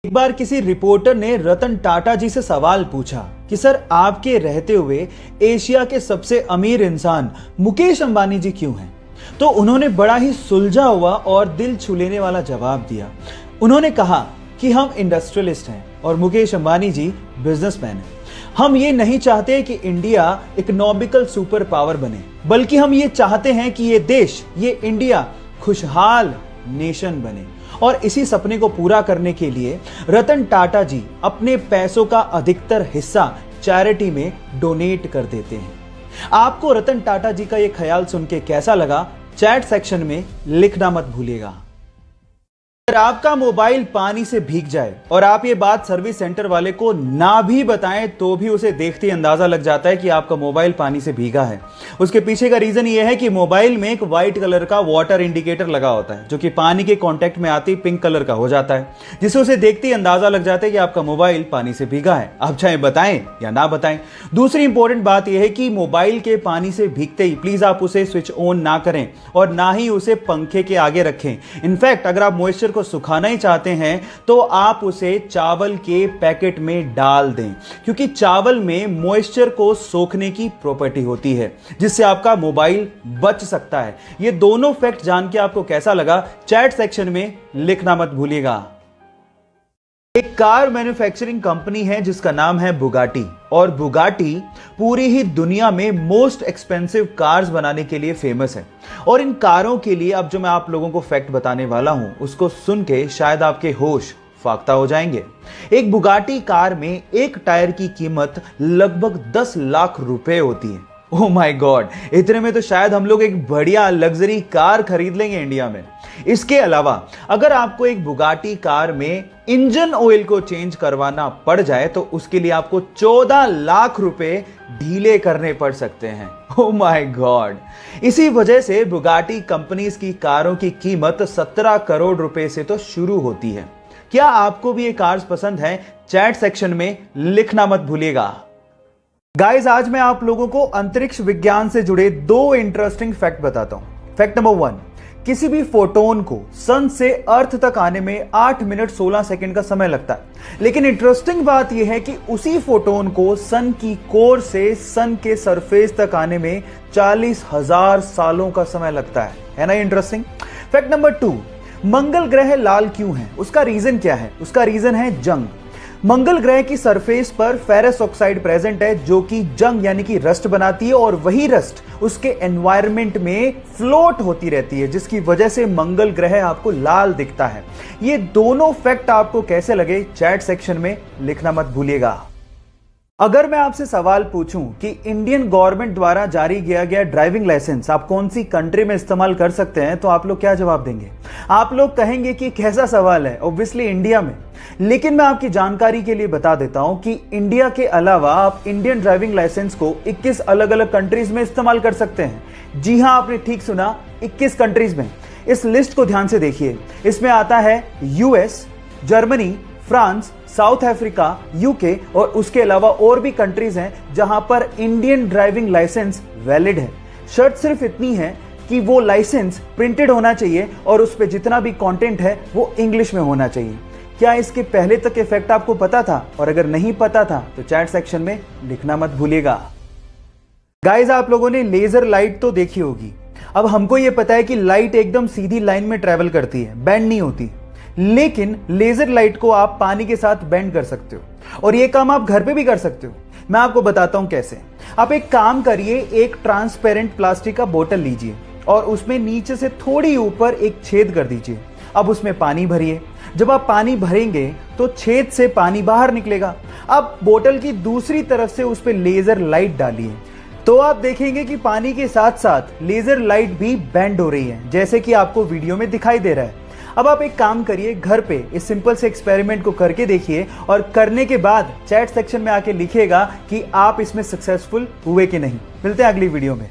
एक बार किसी रिपोर्टर ने रतन टाटा जी से सवाल पूछा कि सर आपके रहते हुए एशिया के सबसे अमीर इंसान मुकेश अंबानी जी क्यों हैं? तो उन्होंने बड़ा ही सुलझा हुआ और दिल छू लेने वाला जवाब दिया। उन्होंने कहा कि हम इंडस्ट्रियलिस्ट हैं और मुकेश अंबानी जी बिजनेसमैन हैं। हम ये नहीं चाहते कि इंडिया इकोनॉमिकल सुपर पावर बने, बल्कि हम ये चाहते हैं कि ये देश, ये इंडिया खुशहाल नेशन बने। और इसी सपने को पूरा करने के लिए रतन टाटा जी अपने पैसों का अधिकतर हिस्सा चैरिटी में डोनेट कर देते हैं। आपको रतन टाटा जी का ये ख्याल सुन के कैसा लगा, चैट सेक्शन में लिखना मत भूलिएगा। अगर आपका मोबाइल पानी से भीग जाए और आप ये बात सर्विस सेंटर वाले को ना भी बताएं तो भी उसे देखते ही अंदाजा लग जाता है कि आपका मोबाइल पानी से भीगा है। उसके पीछे का रीजन ये है कि मोबाइल में एक व्हाइट कलर का वाटर इंडिकेटर लगा होता है, जो कि पानी के कांटेक्ट में आते ही पिंक कलर का हो जाता है, जिससे उसे देखते ही अंदाजा लग जाता है कि आपका मोबाइल पानी से भीगा है। आप चाहे बताएं या ना बताएं। दूसरी इंपॉर्टेंट बात यह है कि मोबाइल के पानी से भीगते ही प्लीज आप उसे स्विच ऑन ना करें और ना ही उसे पंखे के आगे रखें। इनफैक्ट अगर आप मॉइस्चर को सुखाना ही चाहते हैं तो आप उसे चावल के पैकेट में डाल दें, क्योंकि चावल में मॉइस्चर को सोखने की प्रॉपर्टी होती है, जिससे आपका मोबाइल बच सकता है। ये दोनों फैक्ट जान के आपको कैसा लगा, चैट सेक्शन में लिखना मत भूलिएगा। एक कार मैन्युफैक्चरिंग कंपनी है जिसका नाम है बुगाटी, और बुगाटी पूरी ही दुनिया में मोस्ट एक्सपेंसिव कार्स बनाने के लिए फेमस है। और इन कारों के लिए अब जो मैं आप लोगों को फैक्ट बताने वाला हूं, उसको सुन के शायद आपके होश फाख्ता हो जाएंगे। एक बुगाटी कार में एक टायर की कीमत लगभग 10 लाख रुपए होती है। ओह माय गॉड, इतने में तो शायद हम लोग एक बढ़िया लग्जरी कार खरीद लेंगे इंडिया में। इसके अलावा अगर आपको एक बुगाटी कार में इंजन ऑयल को चेंज करवाना पड़ जाए तो उसके लिए आपको 14 लाख रुपए ढीले करने पड़ सकते हैं। ओह माय गॉड, इसी वजह से बुगाटी कंपनीज की कारों की कीमत 17 करोड़ रुपए से तो शुरू होती है। क्या आपको भी ये कार्स पसंद है? चैट सेक्शन में लिखना मत भूलिएगा। गाइस, आज मैं आप लोगों को अंतरिक्ष विज्ञान से जुड़े 2 इंटरेस्टिंग फैक्ट बताता हूं। फैक्ट नंबर 1, किसी भी फोटोन को सन से अर्थ तक आने में 8 मिनट 16 सेकंड का समय लगता है, लेकिन इंटरेस्टिंग बात यह है कि उसी फोटोन को सन की कोर से सन के सरफेस तक आने में 40,000 सालों का समय लगता है ना इंटरेस्टिंग। फैक्ट नंबर 2, मंगल ग्रह लाल क्यों है? उसका रीजन क्या है? उसका रीजन है जंग। मंगल ग्रह की सरफेस पर फेरस ऑक्साइड प्रेजेंट है, जो कि जंग यानी कि रस्ट बनाती है, और वही रस्ट उसके एनवायरनमेंट में फ्लोट होती रहती है, जिसकी वजह से मंगल ग्रह आपको लाल दिखता है। ये दोनों फैक्ट आपको कैसे लगे, चैट सेक्शन में लिखना मत भूलिएगा। अगर मैं आपसे सवाल पूछूं कि इंडियन गवर्नमेंट द्वारा जारी किया गया ड्राइविंग लाइसेंस आप कौन सी कंट्री में इस्तेमाल कर सकते हैं, तो आप लोग क्या जवाब देंगे? आप लोग कहेंगे कि कैसा सवाल है, ऑब्वियसली इंडिया में। लेकिन मैं आपकी जानकारी के लिए बता देता हूं कि इंडिया के अलावा आप इंडियन ड्राइविंग लाइसेंस को 21 अलग अलग कंट्रीज में इस्तेमाल कर सकते हैं। जी हां, आपने ठीक सुना, 21 कंट्रीज में। इस लिस्ट को ध्यान से देखिए। इसमें आता है US, Germany, France, south Africa, UK, और उसके अलावा और भी कंट्रीज हैं जहां पर इंडियन ड्राइविंग लाइसेंस वैलिड है। शर्त सिर्फ इतनी है कि वो लाइसेंस प्रिंटेड होना चाहिए और उस पे जितना भी कंटेंट है वो इंग्लिश में होना चाहिए। क्या इसके पहले तक के फैक्ट आपको पता था? और अगर नहीं पता था तो चैट सेक्शन में लिखना मत भूलिएगा। गाइस, आप लोगों ने लेजर लाइट तो देखी होगी। अब हमको ये पता है कि लाइट एकदम सीधी लाइन में ट्रेवल करती है, बेंड नहीं होती। लेकिन लेजर लाइट को आप पानी के साथ बेंड कर सकते हो, और ये काम आप घर पे भी कर सकते हो। मैं आपको बताता हूं कैसे। आप एक काम करिए, एक ट्रांसपेरेंट प्लास्टिक का बोतल लीजिए और उसमें नीचे से थोड़ी ऊपर एक छेद कर दीजिए। अब उसमें पानी भरिए। जब आप पानी भरेंगे तो छेद से पानी बाहर निकलेगा। अब बोतल की दूसरी तरफ से उस पर लेजर लाइट डालिए, तो आप देखेंगे कि पानी के साथ साथ लेजर लाइट भी बेंड हो रही है, जैसे कि आपको वीडियो में दिखाई दे रहा है। अब आप एक काम करिए, घर पे इस सिंपल से एक्सपेरिमेंट को करके देखिए, और करने के बाद चैट सेक्शन में आके लिखिएगा कि आप इसमें सक्सेसफुल हुए कि नहीं। मिलते हैं अगली वीडियो में।